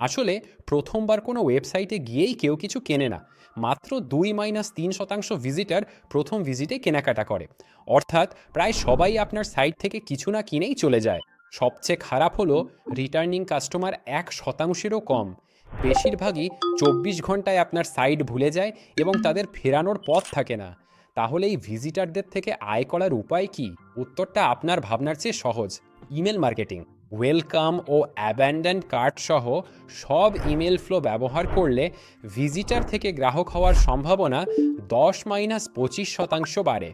আসলে প্রথমবার কোনো ওয়েবসাইটে গিয়েই কেউ কিছু কেনে না। মাত্র 2-3% ভিজিটার প্রথম ভিজিটে কেনাকাটা করে। অর্থাৎ প্রায় সবাই আপনার সাইট থেকে কিছু না কিনেই চলে যায়। সবচেয়ে খারাপ হলো রিটার্নিং কাস্টমার 1%-ও কম। বেশিরভাগই 24 ঘন্টায় আপনার সাইট ভুলে যায় এবং তাদের ফেরানোর পথ থাকে না। তাহলে এই ভিজিটারদের থেকে আয় করার উপায় কি? উত্তরটা আপনার ভাবনার চেয়ে সহজ। Email marketing. ওয়েলকাম ও অ্যাবান্ডেন্ড কার্ট সহ সব ইমেল ফ্লো ব্যবহার করলে ভিজিটার থেকে গ্রাহক হওয়ার সম্ভাবনা 10-25% বাড়ে।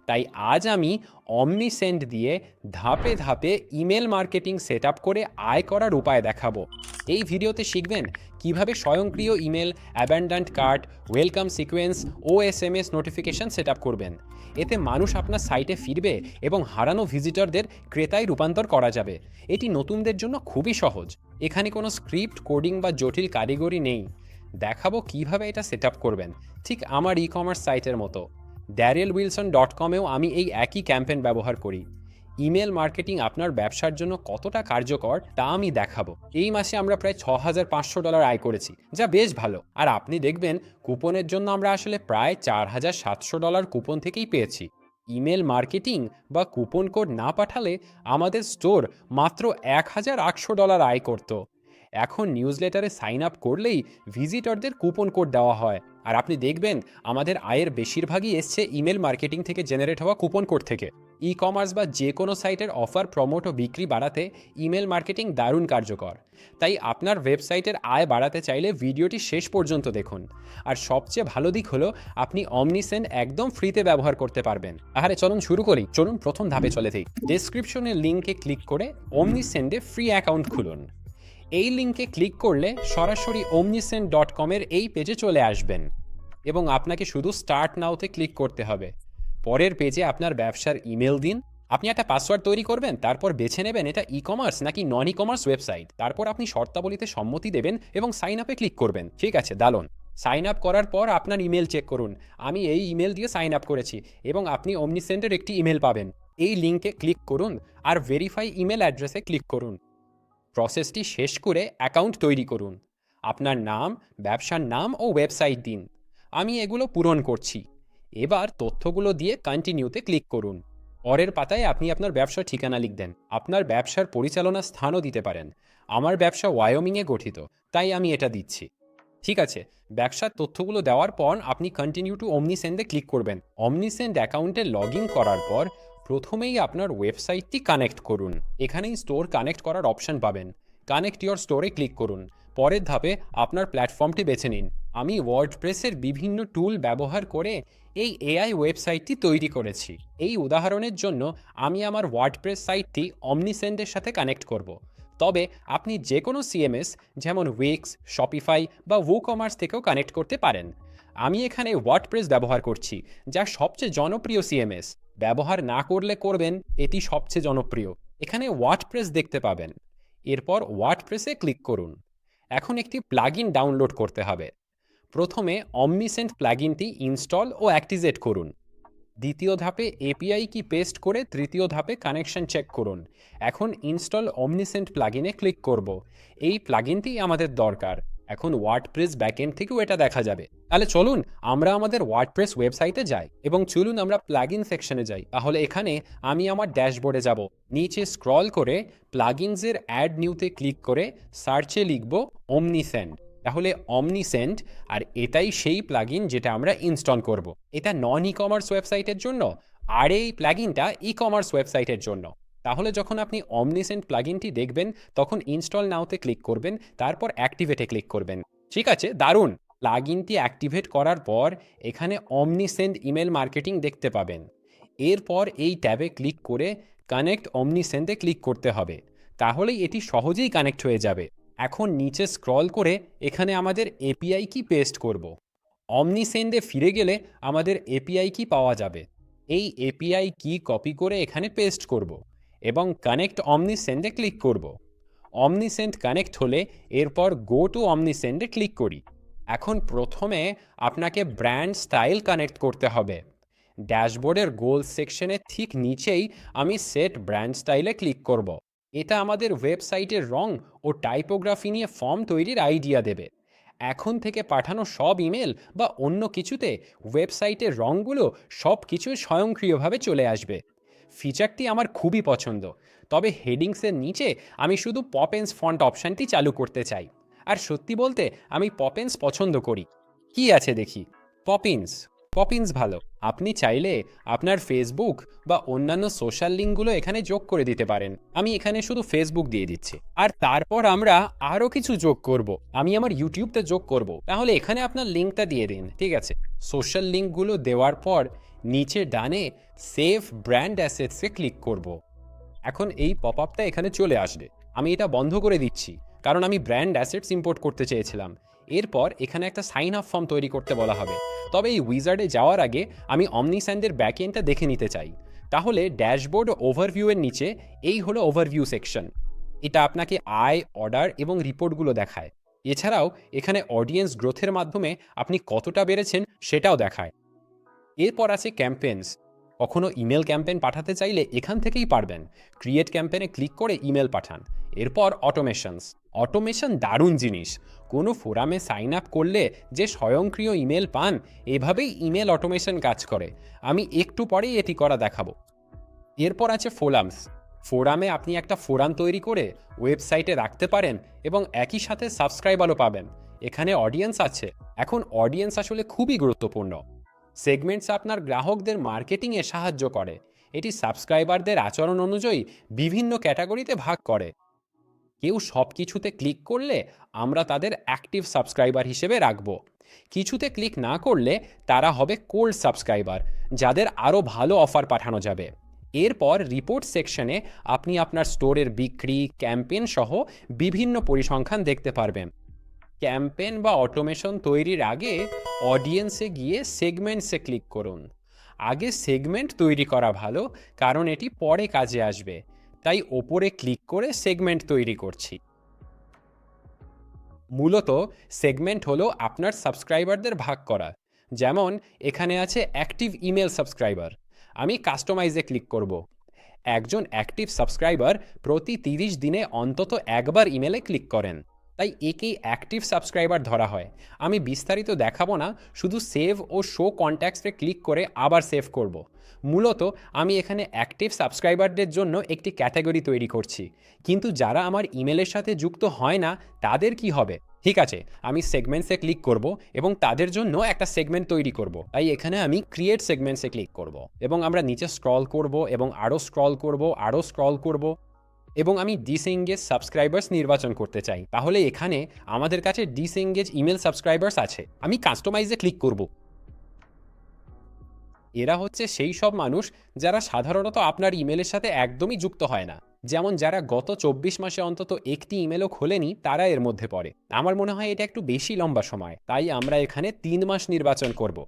তাই আজ আমি অমনিসেন্ট দিয়ে ধাপে ধাপে ইমেল মার্কেটিং সেট আপ করে আয় করার উপায় দেখাবো। এই ভিডিওতে শিখবেন কিভাবে স্বয়ংক্রিয় email, abandoned cart, welcome sequence ও এসএমএস নোটিফিকেশন সেট আপ করবেন। এতে মানুষ আপনার সাইটে ফিরবে এবং হারানো ভিজিটরদের ক্রেতায় রূপান্তর করা যাবে। এটি নতুনদের জন্য খুবই সহজ। এখানে কোনো স্ক্রিপ্ট, কোডিং বা জটিল কারিগরি নেই। দেখাবো কিভাবে এটা সেট আপ করবেন, ঠিক আমার ই কমার্স সাইটের মতো। darrellwilson.com-এও আমি এই একই ক্যাম্পেইন ব্যবহার করি। ইমেল মার্কেটিং আপনার ব্যবসার জন্য কতটা কার্যকর তা আমি দেখাবো। এই মাসে আমরা প্রায় $6,500 আয় করেছি, যা বেশ ভালো। আর আপনি দেখবেন কুপনের জন্য আমরা আসলে প্রায় $4,700 কুপন থেকেই পেয়েছি। ইমেল মার্কেটিং বা কুপন কোড না পাঠালে আমাদের স্টোর মাত্র $1,800 আয় করত। এখন নিউজলেটারে সাইন আপ করলেই ভিজিটরদের কুপন কোড দেওয়া হয়। আর আপনি দেখবেন আমাদের আয়ের বেশিরভাগই এসছে ইমেল মার্কেটিং থেকে জেনারেট হওয়া কুপন কোড থেকে। ই কমার্স বা যে কোনো সাইটের অফার, প্রমোট ও বিক্রি বাড়াতে ইমেল মার্কেটিং দারুণ কার্যকর। তাই আপনার ওয়েবসাইটের আয় বাড়াতে চাইলে ভিডিওটি শেষ পর্যন্ত দেখুন। আর সবচেয়ে ভালো দিক হলো আপনি অমনিসেন্ট একদম ফ্রিতে ব্যবহার করতে পারবেন। আরে চলুন শুরু করি। চলুন প্রথম ধাপে চলে যাই। ডেসক্রিপশনের লিঙ্কে ক্লিক করে অমনিসেন্টে ফ্রি অ্যাকাউন্ট খুলুন। এই লিঙ্কে ক্লিক করলে সরাসরি omnisend.com-এর এই পেজে চলে আসবেন এবং আপনাকে শুধু স্টার্ট নাওতে ক্লিক করতে হবে। পরের পেজে আপনার ব্যবসার ইমেল দিন। আপনি একটা পাসওয়ার্ড তৈরি করবেন, তারপর বেছে নেবেন এটা ই কমার্স নাকি নন ই কমার্স ওয়েবসাইট। তারপর আপনি শর্তাবলীতে সম্মতি দেবেন এবং সাইন আপে ক্লিক করবেন। ঠিক আছে, দারুণ। সাইন আপ করার পর আপনার ইমেল চেক করুন। আমি এই ইমেল দিয়ে সাইন আপ করেছি এবং আপনি অমনিসেন্টের একটি ইমেল পাবেন। এই লিঙ্কে ক্লিক করুন আর ভেরিফাই ইমেল অ্যাড্রেসে ক্লিক করুন। প্রসেসটি শেষ করে অ্যাকাউন্ট তৈরি করুন। আপনার নাম, ব্যবসার নাম ও ওয়েবসাইট দিন। আমি এগুলো পূরণ করছি। এবার তথ্যগুলো দিয়ে কন্টিনিউতে ক্লিক করুন। পরের পাতায় আপনি আপনার ব্যবসার ঠিকানা লিখবেন। আপনার ব্যবসার পরিচালনার স্থানও দিতে পারেন। আমার ব্যবসা ওয়াইওমিংয়ে গঠিত, তাই আমি এটা দিচ্ছি। ঠিক আছে, ব্যবসার তথ্যগুলো দেওয়ার পর আপনি কন্টিনিউ টু অমনিসেন্টে ক্লিক করবেন। অমনিসেন্ট অ্যাকাউন্টে লগ ইন করার পর প্রথমেই আপনার ওয়েবসাইটটি কানেক্ট করুন। এখানেই স্টোর কানেক্ট করার অপশন পাবেন। কানেক্ট ইওর স্টোরে ক্লিক করুন। পরের ধাপে আপনার প্ল্যাটফর্মটি বেছে নিন। আমি ওয়ার্ডপ্রেসের বিভিন্ন টুল ব্যবহার করে এই এআই ওয়েবসাইটটি তৈরি করেছি। এই উদাহরণের জন্য আমি আমার ওয়ার্ডপ্রেস সাইটটি অমনিসেন্টের সাথে কানেক্ট করব। তবে আপনি যে কোনো সিএমএস যেমন উইক্স, শপিফাই বা WooCommerce থেকেও কানেক্ট করতে পারেন। আমি এখানে ওয়ার্ডপ্রেস ব্যবহার করছি, যা সবচেয়ে জনপ্রিয় সিএমএস। ব্যবহার না করলে করবেন, এটি সবচেয়ে জনপ্রিয়। এখানে ওয়ার্ডপ্রেস দেখতে পাবেন। এরপর ওয়ার্ডপ্রেসে ক্লিক করুন। এখন একটি প্লাগইন ডাউনলোড করতে হবে। প্রথমে অমনিসেন্ট প্লাগইনটি ইনস্টল ও অ্যাক্টিভেট করুন। দ্বিতীয় ধাপে এপিআই কি পেস্ট করে তৃতীয় ধাপে কানেকশন চেক করুন। এখন ইনস্টল অমনিসেন্ট প্লাগইনে ক্লিক করব। এই প্লাগইনটি আমাদের দরকার। এখন ওয়ার্ডপ্রেস ব্যাকএন্ড থেকেও এটা দেখা যাবে। তাহলে চলুন আমরা আমাদের ওয়ার্ডপ্রেস ওয়েবসাইটে যাই এবং চলুন আমরা প্লাগইন সেকশনে যাই। তাহলে এখানে আমি আমার ড্যাশবোর্ডে যাব। নিচে স্ক্রল করে প্লাগইনসের অ্যাড নিউতে ক্লিক করে সার্চে লিখব অমনিসেন্ট। তাহলে অমনিসেন্ট, আর এটাই সেই প্লাগইন যেটা আমরা ইনস্টল করব। এটা নন ই কমার্স ওয়েবসাইটের জন্য, আর এই প্লাগইনটা ই কমার্স ওয়েবসাইটের জন্য। তাহলে যখন আপনি অমনিসেন্ট প্লাগইনটি দেখবেন তখন ইনস্টল নাওতে ক্লিক করবেন, তারপর অ্যাক্টিভেটে ক্লিক করবেন। ঠিক আছে, দারুণ। প্লাগইনটি অ্যাক্টিভেট করার পর এখানে অমনিসেন্ট ইমেল মার্কেটিং দেখতে পাবেন। এরপর এই ট্যাবে ক্লিক করে কানেক্ট অমনিসেন্টে ক্লিক করতে হবে। তাহলেই এটি সহজেই কানেক্ট হয়ে যাবে। এখন নিচে স্ক্রল করে এখানে আমাদের এপিআই কি পেস্ট করব। অমনিসেন্টে ফিরে গেলে আমাদের এপিআই কি পাওয়া যাবে। এই এপিআই কি কপি করে এখানে পেস্ট করব এবং কানেক্ট অমনিসেন্টে ক্লিক করব। অমনিসেন্ট কানেক্ট হলে এরপর গো টু অমনিসেন্টে ক্লিক করি। এখন প্রথমে আপনাকে ব্র্যান্ড স্টাইল কানেক্ট করতে হবে। ড্যাশবোর্ডের গোল সেকশনের ঠিক নিচেই আমি সেট ব্র্যান্ড স্টাইলে ক্লিক করব। এটা আমাদের ওয়েবসাইটের রং ও টাইপোগ্রাফি নিয়ে ফর্ম তৈরির আইডিয়া দেবে। এখন থেকে পাঠানো সব ইমেল বা অন্য কিছুতে ওয়েবসাইটের রঙগুলো সব কিছু স্বয়ংক্রিয়ভাবে চলে আসবে। ফিচারটি আমার খুবই পছন্দ। তবে হেডিংসের নিচে আমি শুধু পপেন্স ফন্ট অপশানটি চালু করতে চাই। আর সত্যি বলতে আমি পপেন্স পছন্দ করি। কি আছে দেখি। পপিন্স। পপিন্স ভালো। আপনি চাইলে আপনার ফেসবুক বা অন্যান্য সোশ্যাল লিঙ্কগুলো এখানে যোগ করে দিতে পারেন। আমি এখানে শুধু ফেসবুক দিয়ে দিচ্ছি। আর তারপর আমরা আরও কিছু যোগ করব। আমি আমার ইউটিউবতে যোগ করব। তাহলে এখানে আপনার লিঙ্কটা দিয়ে দিন, ঠিক আছে? সোশ্যাল লিঙ্কগুলো দেওয়ার পর নিচে ডানে সেভ ব্র্যান্ড অ্যাসেটসে ক্লিক করব। এখন এই পপ আপটা এখানে চলে আসবে। আমি এটা বন্ধ করে দিচ্ছি, কারণ আমি ব্র্যান্ড অ্যাসেটস ইম্পোর্ট করতে চেয়েছিলাম। এরপর এখানে একটা সাইন আপ ফর্ম তৈরি করতে বলা হবে। তবে এই উইজার্ডে যাওয়ার আগে আমি অমনিস্যান্ডের ব্যাকএন্ডটা দেখে নিতে চাই। তাহলে ড্যাশবোর্ড ও ওভারভিউয়ের নিচে এই হলো ওভারভিউ সেকশন। এটা আপনাকে আয়, অর্ডার এবং রিপোর্টগুলো দেখায়। এছাড়াও এখানে অডিয়েন্স গ্রোথের মাধ্যমে আপনি কতটা বেড়েছেন সেটাও দেখায়। এরপর আছে ক্যাম্পেইনস। কখনো ইমেল ক্যাম্পেইন পাঠাতে চাইলে এখান থেকেই পারবেন। ক্রিয়েট ক্যাম্পেইনে ক্লিক করে ইমেল পাঠান। এরপর অটোমেশনস। অটোমেশন দারুণ জিনিস। কোনো ফোরামে সাইন আপ করলে যে স্বয়ংক্রিয় ইমেল পান, এভাবেই ইমেল অটোমেশন কাজ করে। আমি একটু পরেই এটি করা দেখাবো। এরপর আছে ফোরামস। ফোরামে আপনি একটা ফোরাম তৈরি করে ওয়েবসাইটে রাখতে পারেন এবং একই সাথে সাবস্ক্রাইবারও পাবেন। এখানে অডিয়েন্স আছে। এখন অডিয়েন্স আসলে খুবই গুরুত্বপূর্ণ। সেগমেন্টস আপনার গ্রাহকদের মার্কেটিংয়ে সাহায্য করে। এটি সাবস্ক্রাইবারদের আচরণ অনুযায়ী বিভিন্ন ক্যাটাগরিতে ভাগ করে। কেউ সব কিছুতে ক্লিক করলে আমরা তাদের অ্যাক্টিভ সাবস্ক্রাইবার হিসেবে রাখব। কিছুতে ক্লিক না করলে তারা হবে কোল্ড সাবস্ক্রাইবার, যাদের আরও ভালো অফার পাঠানো যাবে। এরপর রিপোর্ট সেকশনে আপনি আপনার স্টোরের বিক্রি, ক্যাম্পেইন সহ বিভিন্ন পরিসংখ্যান দেখতে পারবেন। ক্যাম্পেইন বা অটোমেশন তৈরির আগে অডিয়েন্সে গিয়ে সেগমেন্টসে ক্লিক করুন। আগে সেগমেন্ট তৈরি করা ভালো, কারণ এটি পরে কাজে আসবে। তাই ওপরে ক্লিক করে সেগমেন্ট তৈরি করছি। মূলত সেগমেন্ট হলো আপনার সাবস্ক্রাইবারদের ভাগ করা। যেমন এখানে আছে অ্যাক্টিভ ইমেল সাবস্ক্রাইবার। আমি কাস্টমাইজে ক্লিক করব। একজন অ্যাক্টিভ সাবস্ক্রাইবার প্রতি 30 দিনে অন্তত একবার ইমেলে ক্লিক করেন, তাই একেই অ্যাক্টিভ সাবস্ক্রাইবার ধরা হয়। আমি বিস্তারিত দেখাবো না, শুধু সেভ ও শো কন্ট্যাক্টসে ক্লিক করে আবার সেভ করব। মূলত আমি এখানে অ্যাক্টিভ সাবস্ক্রাইবারদের জন্য একটি ক্যাটাগরি তৈরি করছি, কিন্তু যারা আমার ইমেলের সাথে যুক্ত হয় না তাদের কি হবে? ঠিক আছে, আমি সেগমেন্টসে ক্লিক করব এবং তাদের জন্য একটা সেগমেন্ট তৈরি করব। তাই এখানে আমি ক্রিয়েট সেগমেন্টসে ক্লিক করব এবং আমরা নিচে স্ক্রল করব এবং আরও স্ক্রল করব, আরও স্ক্রল করব এবং আমি ডিসএঙ্গেজ সাবস্ক্রাইবার্স নির্বাচন করতে চাই। তাহলে এখানে আমাদের কাছে ডিসএঙ্গেজ ইমেল সাবস্ক্রাইবার্স আছে। আমি কাস্টমাইজে ক্লিক করব। এরা হচ্ছে সেই সব মানুষ যারা সাধারণত আপনার ইমেলের সাথে একদমই যুক্ত হয় না। যেমন যারা গত 24 মাসে অন্তত একটি ইমেলও খোলেনি, তারা এর মধ্যে পড়ে। আমার মনে হয় এটা একটু বেশি লম্বা সময়, তাই আমরা এখানে 3 মাস নির্বাচন করব।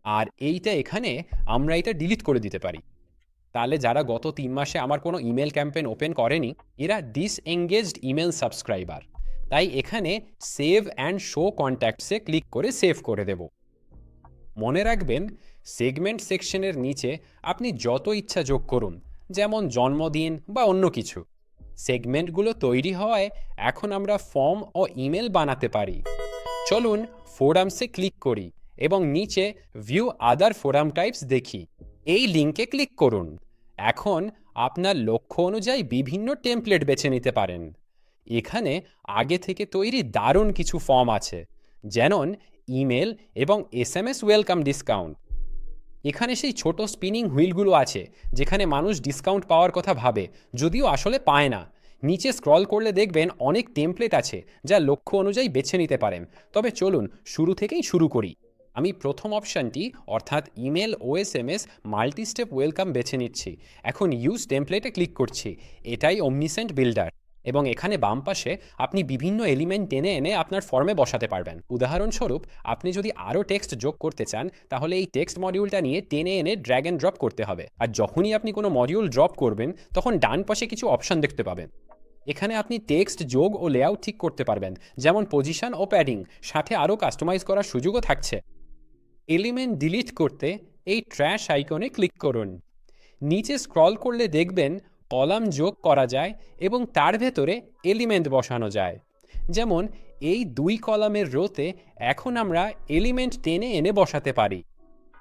আর এইটা এখানে আমরা এটা ডিলিট করে দিতে পারি। তাহলে যারা গত 3 মাসে আমার কোনো ইমেল ক্যাম্পেইন ওপেন করেনি, এরা ডিসএঙ্গেজড ইমেল সাবস্ক্রাইবার। তাই এখানে সেভ অ্যান্ড শো কন্ট্যাক্টসে ক্লিক করে সেভ করে দেব। মনে রাখবেন, সেগমেন্ট সেকশনের নিচে আপনি যত ইচ্ছা যোগ করুন, যেমন জন্মদিন বা অন্য কিছু। সেগমেন্টগুলো তৈরি হওয়ায় এখন আমরা ফর্ম ও ইমেল বানাতে পারি। চলুন ফোরামসে ক্লিক করি এবং নিচে ভিউ আদার ফোরাম টাইপস দেখি। এই লিঙ্কে ক্লিক করুন। এখন আপনার লক্ষ্য অনুযায়ী বিভিন্ন টেমপ্লেট বেছে নিতে পারেন। এখানে আগে থেকে তৈরি দারুণ কিছু ফর্ম আছে, যেমন ইমেল এবং এসএমএস ওয়েলকাম ডিসকাউন্ট। এখানে সেই ছোট স্পিনিং হুইলগুলো আছে, যেখানে মানুষ ডিসকাউন্ট পাওয়ার কথা ভাবে, যদিও আসলে পায় না। নিচে স্ক্রল করলে দেখবেন অনেক টেমপ্লেট আছে যা লক্ষ্য অনুযায়ী বেছে নিতে পারেন। তবে চলুন শুরু থেকেই শুরু করি। আমি প্রথম অপশানটি অর্থাৎ ইমেল ও এসএমএস মাল্টি স্টেপ ওয়েলকাম বেছে নিচ্ছি। এখন ইউজ টেমপ্লেটে ক্লিক করছি। এটাই অমনিসেন্ট বিল্ডার এবং এখানে বাম পাশে আপনি বিভিন্ন এলিমেন্ট টেনে এনে আপনার ফর্মে বসাতে পারবেন। উদাহরণস্বরূপ, আপনি যদি আরও টেক্সট যোগ করতে চান, তাহলে এই টেক্সট মডিউলটা নিয়ে টেনে এনে ড্র্যাগ অ্যান্ড ড্রপ করতে হবে। আর যখনই আপনি কোনো মডিউল ড্রপ করবেন, তখন ডান পাশে কিছু অপশান দেখতে পাবেন। এখানে আপনি টেক্সট যোগ ও লেআউট ঠিক করতে পারবেন, যেমন পজিশন ও প্যাডিং। সাথে আরও কাস্টমাইজ করার সুযোগও থাকছে। এলিমেন্ট ডিলিট করতে এই ট্র্যাশ আইকনে ক্লিক করুন। নিচে স্ক্রল করলে দেখবেন কলাম যোগ করা যায় এবং তার ভেতরে এলিমেন্ট বসানো যায়। যেমন এই 2 কলামের রোতে এখন আমরা এলিমেন্ট টেনে এনে বসাতে পারি।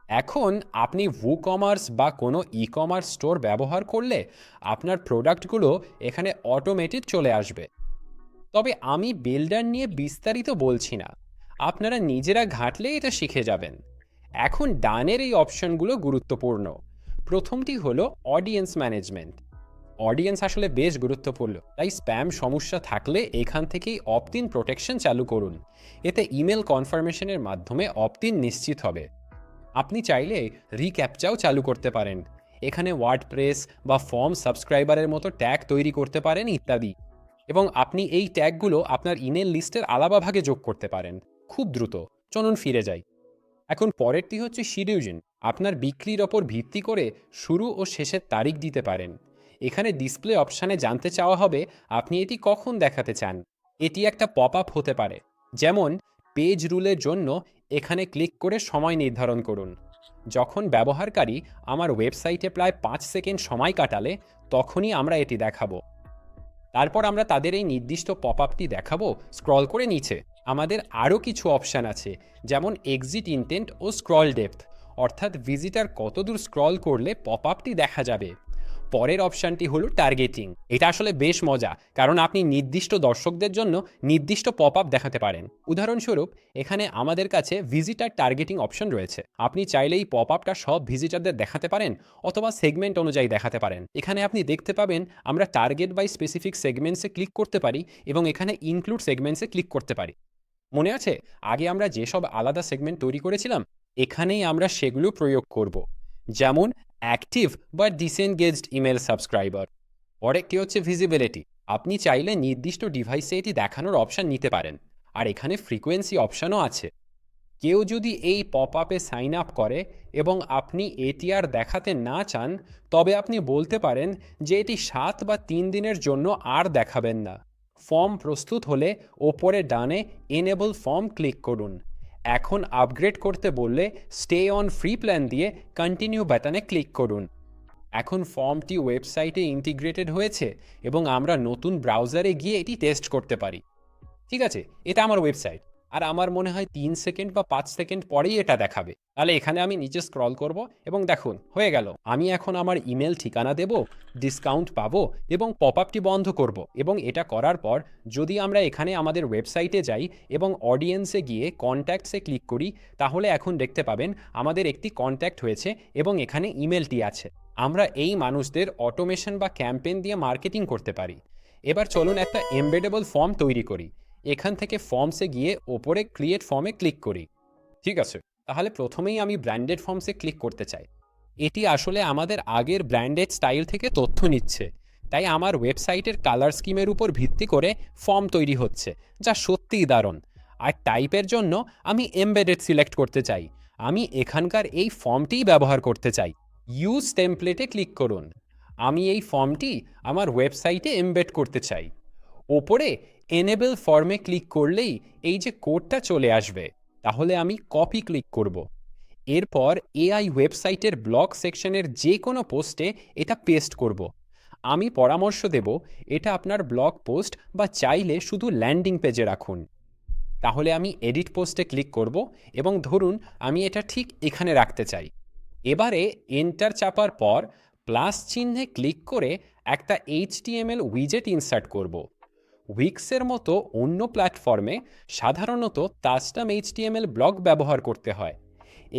এখন আপনি WooCommerce বা কোনো ই-কমার্স স্টোর ব্যবহার করলে আপনার প্রোডাক্টগুলো এখানে অটোমেটেড চলে আসবে। তবে আমি বিল্ডার নিয়ে বিস্তারিত বলছি না, আপনারা নিজেরা ঘাঁটলে এটা শিখে যাবেন। এখন ডানের এই অপশনগুলো গুরুত্বপূর্ণ। প্রথমটি হলো অডিয়েন্স ম্যানেজমেন্ট। অডিয়েন্স আসলে বেশ গুরুত্বপূর্ণ, তাই স্প্যাম সমস্যা থাকলে এখান থেকেই অপ্ট ইন প্রোটেকশন চালু করুন। এতে ইমেল কনফার্মেশনের মাধ্যমে অপ্ট ইন নিশ্চিত হবে। আপনি চাইলে রিক্যাপচাও চালু করতে পারেন। এখানে ওয়ার্ডপ্রেস বা ফর্ম সাবস্ক্রাইবারের মতো ট্যাগ তৈরি করতে পারেন ইত্যাদি। এবং আপনি এই ট্যাগগুলো আপনার ইমেল লিস্টের আলাদা ভাগে যোগ করতে পারেন খুব দ্রুত। চলুন ফিরে যাই। এখন পরেরটি হচ্ছে শিডিউল। আপনার বিক্রির ওপর ভিত্তি করে শুরু ও শেষের তারিখ দিতে পারেন। এখানে ডিসপ্লে অপশানে জানতে চাওয়া হবে আপনি এটি কখন দেখাতে চান। এটি একটা পপ আপ হতে পারে। যেমন পেজ রুলের জন্য এখানে ক্লিক করে সময় নির্ধারণ করুন। যখন ব্যবহারকারী আমার ওয়েবসাইটে প্রায় 5 সেকেন্ড সময় কাটালে তখনই আমরা এটি দেখাবো। তারপর আমরা তাদের এই নির্দিষ্ট পপ আপটি দেখাবো স্ক্রল করে নিচে। আমাদের আরও কিছু অপশান আছে, যেমন এক্সিট ইনটেন্ট ও স্ক্রল ডেপথ, অর্থাৎ ভিজিটার কতদূর স্ক্রল করলে পপ আপটি দেখা যাবে। পরের অপশানটি হলো টার্গেটিং। এটা আসলে বেশ মজা, কারণ আপনি নির্দিষ্ট দর্শকদের জন্য নির্দিষ্ট পপ আপ দেখাতে পারেন। উদাহরণস্বরূপ এখানে আমাদের কাছে ভিজিটার টার্গেটিং অপশন রয়েছে। আপনি চাইলেই পপ আপটা সব ভিজিটারদের দেখাতে পারেন অথবা সেগমেন্ট অনুযায়ী দেখাতে পারেন। এখানে আপনি দেখতে পাবেন আমরা টার্গেট বাই স্পেসিফিক সেগমেন্টসে ক্লিক করতে পারি এবং এখানে ইনক্লুড সেগমেন্টসে ক্লিক করতে পারি। মনে আছে আগে আমরা যেসব আলাদা সেগমেন্ট তৈরি করেছিলাম, এখানেই আমরা সেগুলো প্রয়োগ করব। যেমন অ্যাক্টিভ বা ডিসএনগেজড ইমেল সাবস্ক্রাইবার। পরেরটি হচ্ছে ভিজিবিলিটি। আপনি চাইলে নির্দিষ্ট ডিভাইসে এটি দেখানোর অপশান নিতে পারেন। আর এখানে ফ্রিকোয়েন্সি অপশানও আছে। কেউ যদি এই পপ আপে সাইন আপ করে এবং আপনি এটি আর দেখাতে না চান, তবে আপনি বলতে পারেন যে এটি 7 বা 3 দিনের জন্য আর দেখাবেন না। ফর্ম প্রস্তুত হলে ওপরে ডানে এনেবল ফর্ম ক্লিক করুন। এখন আপগ্রেড করতে বললে স্টে অন ফ্রি প্ল্যান দিয়ে কন্টিনিউ বাটনে ক্লিক করুন। এখন ফর্মটি ওয়েবসাইটে ইন্টিগ্রেটেড হয়েছে এবং আমরা নতুন ব্রাউজারে গিয়ে এটি টেস্ট করতে পারি। ঠিক আছে, এটা আমার ওয়েবসাইট, আর আমার মনে হয় 3 সেকেন্ড বা 5 সেকেন্ড পরেই এটা দেখাবে। তাহলে এখানে আমি নিচে স্ক্রল করব এবং দেখুন হয়ে গেল। আমি এখন আমার ইমেল ঠিকানা দেব, ডিসকাউন্ট পাবো এবং পপ আপটি বন্ধ করব। এবং এটা করার পর যদি আমরা এখানে আমাদের ওয়েবসাইটে যাই এবং অডিয়েন্সে গিয়ে কন্ট্যাক্টসে ক্লিক করি, তাহলে এখন দেখতে পাবেন আমাদের একটি কন্ট্যাক্ট হয়েছে এবং এখানে ইমেলটি আছে। আমরা এই মানুষদের অটোমেশন বা ক্যাম্পেইন দিয়ে মার্কেটিং করতে পারি। এবার চলুন একটা এমবেডেবল ফর্ম তৈরি করি। এখান থেকে ফর্মসে গিয়ে ওপরে ক্রিয়েট ফর্মে ক্লিক করি। ঠিক আছে, তাহলে প্রথমেই আমি ব্র্যান্ডেড ফর্মসে ক্লিক করতে চাই। এটি আসলে আমাদের আগের ব্র্যান্ডেড স্টাইল থেকে তথ্য নিচ্ছে, তাই আমার ওয়েবসাইটের কালার স্কিমের উপর ভিত্তি করে ফর্ম তৈরি হচ্ছে, যা সত্যিই দারুণ। আর টাইপের জন্য আমি এমবেডেড সিলেক্ট করতে চাই। আমি এখানকার এই ফর্মটিই ব্যবহার করতে চাই। ইউজ টেমপ্লেটে ক্লিক করুন। আমি এই ফর্মটি আমার ওয়েবসাইটে এমবেড করতে চাই। ওপরে এনেবল ফর্মে ক্লিক করলেই এই যে কোডটা চলে আসবে, তাহলে আমি কপি ক্লিক করব। এরপর এআই ওয়েবসাইটের ব্লগ সেকশনের যে কোনো পোস্টে এটা পেস্ট করব। আমি পরামর্শ দেব এটা আপনার ব্লগ পোস্ট বা চাইলে শুধু ল্যান্ডিং পেজে রাখুন। তাহলে আমি এডিট পোস্টে ক্লিক করব এবং ধরুন আমি এটা ঠিক এখানে রাখতে চাই। এবারে এন্টার চাপার পর প্লাস চিহ্নে ক্লিক করে একটা HTML উইজেট ইনসার্ট করব। উইক্সের মতো অন্য প্ল্যাটফর্মে সাধারণত কাস্টম HTML ব্লক ব্যবহার করতে হয়।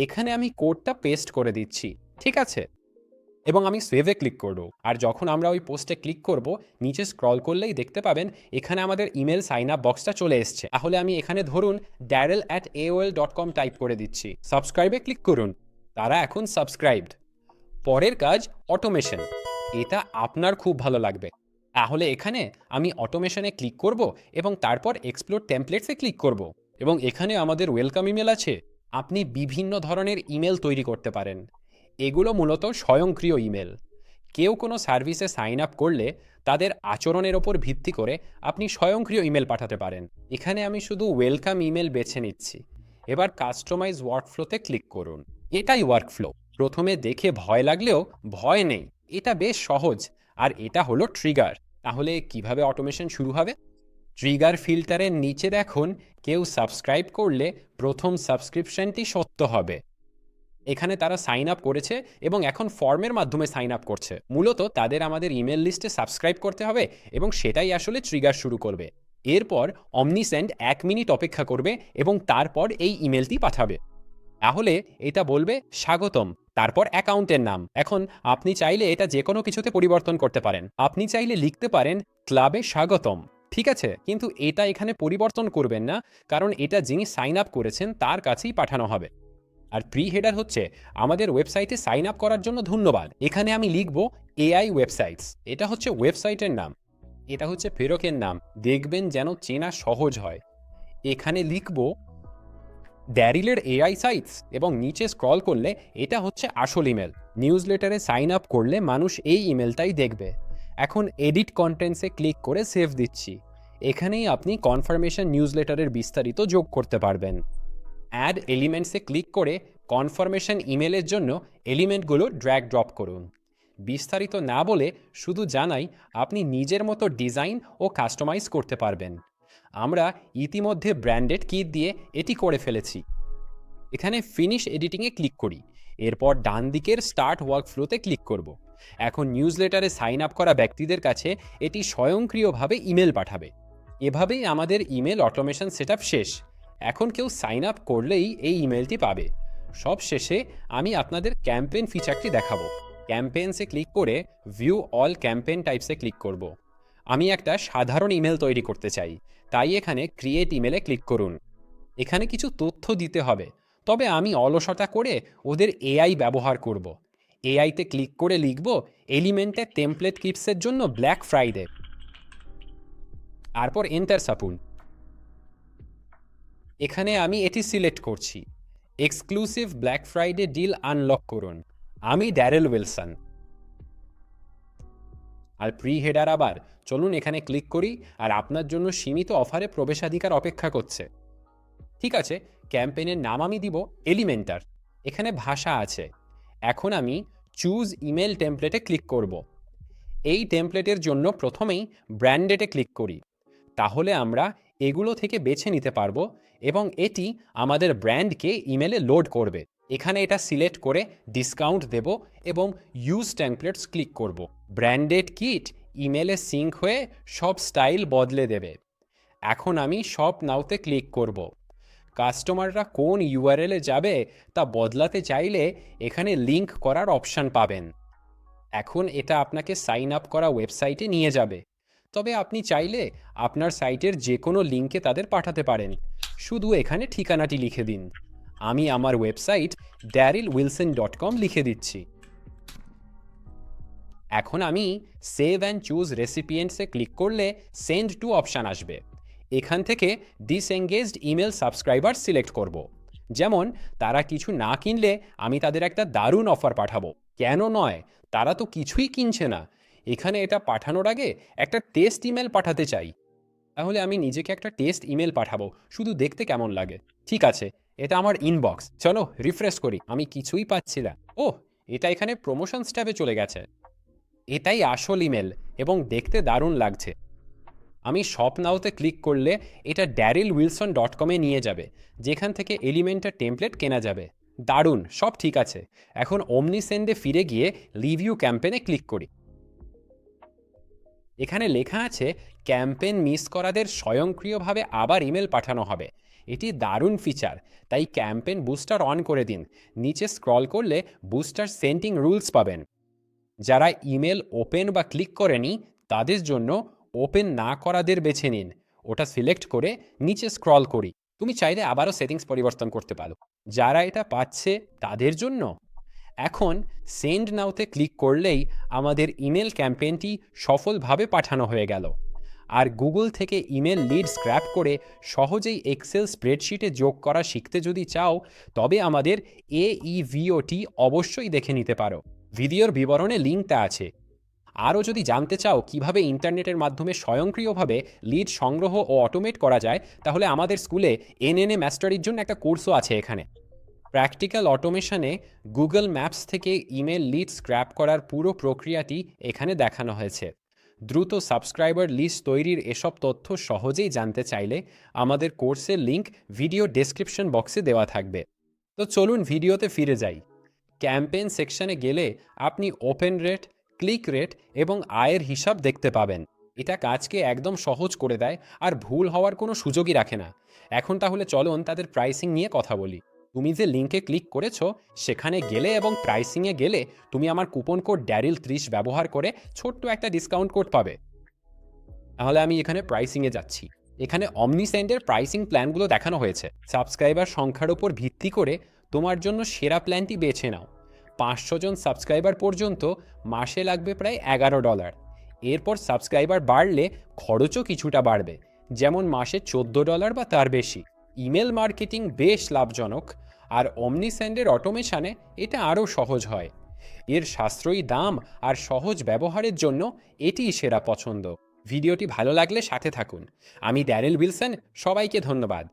এখানে আমি কোডটা পেস্ট করে দিচ্ছি, ঠিক আছে, এবং আমি সেভে ক্লিক করব। আর যখন আমরা ওই পোস্টে ক্লিক করব, নিচে স্ক্রল করলেই দেখতে পাবেন এখানে আমাদের ইমেল সাইন আপ বক্সটা চলে এসছে। তাহলে আমি এখানে ধরুন daryl@aol.com টাইপ করে দিচ্ছি। সাবস্ক্রাইবে ক্লিক করুন। তারা এখন সাবস্ক্রাইবড। পরের কাজ অটোমেশন। এটা আপনার খুব ভালো লাগবে। তাহলে এখানে আমি অটোমেশনে ক্লিক করব এবং তারপর এক্সপ্লোর টেমপ্লেটসে ক্লিক করব এবং এখানে আমাদের ওয়েলকাম ইমেল আছে। আপনি বিভিন্ন ধরনের ইমেল তৈরি করতে পারেন। এগুলো মূলত স্বয়ংক্রিয় ইমেল। কেউ কোনো সার্ভিসে সাইন আপ করলে তাদের আচরণের ওপর ভিত্তি করে আপনি স্বয়ংক্রিয় ইমেল পাঠাতে পারেন। এখানে আমি শুধু ওয়েলকাম ইমেল বেছে নিচ্ছি। এবার কাস্টমাইজ ওয়ার্কফ্লোতে ক্লিক করুন। এটাই ওয়ার্কফ্লো। প্রথমে দেখে ভয় লাগলেও ভয় নেই, এটা বেশ সহজ। আর এটা হলো ট্রিগার। তাহলে কিভাবে অটোমেশন শুরু হবে? ট্রিগার ফিল্টারের নিচে দেখুন কেউ সাবস্ক্রাইব করলে প্রথম সাবস্ক্রিপশনটি সত্য হবে। এখানে তারা সাইন আপ করেছে এবং এখন ফর্মের মাধ্যমে সাইন আপ করছে। মূলত তাদের আমাদের ইমেল লিস্টে সাবস্ক্রাইব করতে হবে এবং সেটাই আসলে ট্রিগার শুরু করবে। এরপর অমনিসেন্ড 1 মিনিট অপেক্ষা করবে এবং তারপর এই ইমেলটি পাঠাবে। তাহলে এটা বলবে স্বাগতম, তারপর অ্যাকাউন্টের নাম। এখন আপনি চাইলে এটা যে কোনো কিছুতে পরিবর্তন করতে পারেন। আপনি চাইলে লিখতে পারেন ক্লাবে স্বাগতম, ঠিক আছে? কিন্তু এটা এখানে পরিবর্তন করবেন না, কারণ এটা যিনি সাইন আপ করেছেন তার কাছেই পাঠানো হবে। আর প্রি হেডার হচ্ছে আমাদের ওয়েবসাইটে সাইন আপ করার জন্য ধন্যবাদ। এখানে আমি লিখব এআই ওয়েবসাইটস, এটা হচ্ছে ওয়েবসাইটের নাম। এটা হচ্ছে প্রেরকের নাম, দেখবেন যেন চেনা সহজ হয়। এখানে লিখব ড্যারিলের এআই সাইটস এবং নিচে স্ক্রল করলে এটা হচ্ছে আসল ইমেল। নিউজ লেটারে সাইন আপ করলে মানুষ এই ইমেলটাই দেখবে। এখন এডিট কন্টেন্টসে ক্লিক করে সেভ দিচ্ছি। এখানেই আপনি কনফার্মেশন নিউজ লেটারের বিস্তারিত যোগ করতে পারবেন। অ্যাড এলিমেন্টসে ক্লিক করে কনফার্মেশন ইমেলের জন্য এলিমেন্টগুলো ড্র্যাগ ড্রপ করুন। বিস্তারিত না বলে শুধু জানাই আপনি নিজের মতো ডিজাইন ও কাস্টমাইজ করতে পারবেন। আমরা ইতিমধ্যে ব্র্যান্ডেড কি দিয়ে এটি করে ফেলেছি। এখানে ফিনিশ এডিটিংয়ে ক্লিক করি, এরপর ডান দিকের স্টার্ট ওয়ার্কফ্লোতে ক্লিক করব। এখন নিউজ লেটারে সাইন আপ করা ব্যক্তিদের কাছে এটি স্বয়ংক্রিয়ভাবে ইমেল পাঠাবে। এভাবেই আমাদের ইমেল অটোমেশন সেটআপ শেষ। এখন কেউ সাইন আপ করলেই এই ইমেলটি পাবে। সব শেষে আমি আপনাদের ক্যাম্পেইন ফিচারটি দেখাবো। ক্যাম্পেইনসে ক্লিক করে ভিউ অল ক্যাম্পেইন টাইপসে ক্লিক করব। আমি একটা সাধারণ ইমেল তৈরি করতে চাই, তাই এখানে ক্রিয়েট ইমেলে ক্লিক করুন। এখানে কিছু তথ্য দিতে হবে, তবে আমি অলসতা করে ওদের এআই ব্যবহার করব। এআইতে ক্লিক করে লিখব এলিমেন্টে টেমপ্লেট কিটসের জন্য ব্ল্যাক ফ্রাইডে, তারপর এন্টার চাপুন। এখানে আমি এটি সিলেক্ট করছি। Exclusive black Friday deal unlock করুন। আমি ড্যারেল উইলসন। আর প্রি হেডার আবার চলুন এখানে ক্লিক করি, আর আপনার জন্য সীমিত অফারে প্রবেশাধিকার অপেক্ষা করছে। ঠিক আছে, ক্যাম্পেইনের নাম আমি দিব এলিমেন্টার। এখানে ভাষা আছে। এখন আমি চুজ ইমেল টেমপ্লেটে ক্লিক করব। এই টেমপ্লেটের জন্য প্রথমেই ব্র্যান্ডেডে ক্লিক করি, তাহলে আমরা এগুলো থেকে বেছে নিতে পারবো এবং এটি আমাদের ব্র্যান্ডকে ইমেলে লোড করবে। এখানে এটা সিলেক্ট করে ডিসকাউন্ট দেব এবং ইউজ টেমপ্লেটস ক্লিক করব। ব্র্যান্ডেড কিট ইমেলে সিঙ্ক হয়ে সব স্টাইল বদলে দেবে। এখন আমি শপ নাওতে ক্লিক করব। কাস্টমাররা কোন ইউআরএলে যাবে তা বদলাতে চাইলে এখানে লিঙ্ক করার অপশান পাবেন। এখন এটা আপনাকে সাইন আপ করা ওয়েবসাইটে নিয়ে যাবে, তবে আপনি চাইলে আপনার সাইটের যে কোনো লিঙ্কে তাদের পাঠাতে পারেন। শুধু এখানে ঠিকানাটি লিখে দিন। আমি আমার ওয়েবসাইট darylwilson.com লিখে দিচ্ছি। এখন আমি সেভ অ্যান্ড চুজ রেসিপিয়েন্টসে ক্লিক করলে সেন্ড টু অপশান আসবে। এখান থেকে ডিসএঙ্গেজড ইমেল সাবস্ক্রাইবার সিলেক্ট করব। যেমন তারা কিছু না কিনলে আমি তাদের একটা দারুণ অফার পাঠাবো। কেন নয়, তারা তো কিছুই কিনছে না। এখানে এটা পাঠানোর আগে একটা টেস্ট ইমেল পাঠাতে চাই, তাহলে আমি নিজেকে একটা টেস্ট ইমেল পাঠাবো, শুধু দেখতে কেমন লাগে। ঠিক আছে, এটা আমার ইনবক্স। চলো রিফ্রেশ করি, আমি কিছুই পাচ্ছি না। ওহ, এটা এখানে প্রমোশনস ট্যাবে চলে গেছে। এটাই আসল ইমেল এবং দেখতে দারুণ লাগছে। আমি শপ নাওতে ক্লিক করলে এটা darylwilson.com নিয়ে যাবে, যেখান থেকে এলিমেন্টের টেমপ্লেট কেনা যাবে। দারুণ, সব ঠিক আছে। এখন অমনিসেন্ডে ফিরে গিয়ে রিভিউ ক্যাম্পেইনে ক্লিক করি। এখানে লেখা আছে ক্যাম্পেইন মিস করাদের স্বয়ংক্রিয়ভাবে আবার ইমেল পাঠানো হবে। এটি দারুণ ফিচার, তাই ক্যাম্পেইন বুস্টার অন করে দিন। নিচে স্ক্রল করলে বুস্টার সেন্টিং রুলস পাবেন। যারা ইমেল ওপেন বা ক্লিক করেনি তাদের জন্য ওপেন না করাদের বেছে নিন। ওটা সিলেক্ট করে নিচে স্ক্রল করি। তুমি চাইলে আবারও সেটিংস পরিবর্তন করতে পারো। যারা এটা পাচ্ছে তাদের জন্য এখন সেন্ড নাওতে ক্লিক করলেই আমাদের ইমেল ক্যাম্পেইনটি সফলভাবে পাঠানো হয়ে গেল। আর গুগল থেকে ইমেল লিড স্ক্র্যাপ করে সহজেই এক্সেল স্প্রেডশিটে যোগ করা শিখতে যদি চাও, তবে আমাদের AEVOT অবশ্যই দেখে নিতে পারো। ভিডিওর বিবরণে লিঙ্কটা আছে। আরও যদি জানতে চাও কিভাবে ইন্টারনেটের মাধ্যমে স্বয়ংক্রিয়ভাবে লিড সংগ্রহ ও অটোমেট করা যায়, তাহলে আমাদের স্কুলে NNA মাস্টারির জন্য একটা কোর্সও আছে এখানে। প্র্যাকটিক্যাল অটোমেশনে গুগল ম্যাপস থেকে ইমেল লিড স্ক্র্যাপ করার পুরো প্রক্রিয়াটি এখানে দেখানো হয়েছে। দ্রুত সাবস্ক্রাইবার লিস্ট তৈরির এসব তথ্য সহজেই জানতে চাইলে আমাদের কোর্সের লিঙ্ক ভিডিও ডেসক্রিপশন বক্সে দেওয়া থাকবে। তো চলুন ভিডিওতে ফিরে যাই। ক্যাম্পেইন সেকশনে গেলে আপনি ওপেন রেট, ক্লিক রেট এবং আয়ের হিসাব দেখতে পাবেন। এটা কাজকে একদম সহজ করে দেয় আর ভুল হওয়ার কোনো সুযোগই রাখে না। এখন তাহলে চলুন তাদের প্রাইসিং নিয়ে কথা বলি। তুমি যে লিঙ্কে ক্লিক করেছো সেখানে গেলে এবং প্রাইসিংয়ে গেলে তুমি আমার কুপন কোড ড্যারিল30 ব্যবহার করে ছোট্ট একটা ডিসকাউন্ট কোড পাবে। তাহলে আমি এখানে প্রাইসিংয়ে যাচ্ছি। এখানে অমনিসেন্ডের প্রাইসিং প্ল্যানগুলো দেখানো হয়েছে। সাবস্ক্রাইবার সংখ্যার উপর ভিত্তি করে তোমার জন্য সেরা প্ল্যানটি বেছে নাও। 500 জন সাবস্ক্রাইবার পর্যন্ত মাসে লাগবে প্রায় $11। এরপর সাবস্ক্রাইবার বাড়লে খরচও কিছুটা বাড়বে, যেমন মাসে $14 বা তার বেশি। ইমেল মার্কেটিং বেশ লাভজনক, আর অমনিসেন্ডের অটোমেশনে এটা আরও সহজ হয়। এর সাশ্রয়ী দাম আর সহজ ব্যবহারের জন্য এটিই সেরা পছন্দ। ভিডিওটি ভালো লাগলে সাথে থাকুন। আমি ড্যারেল উইলসন, সবাইকে ধন্যবাদ।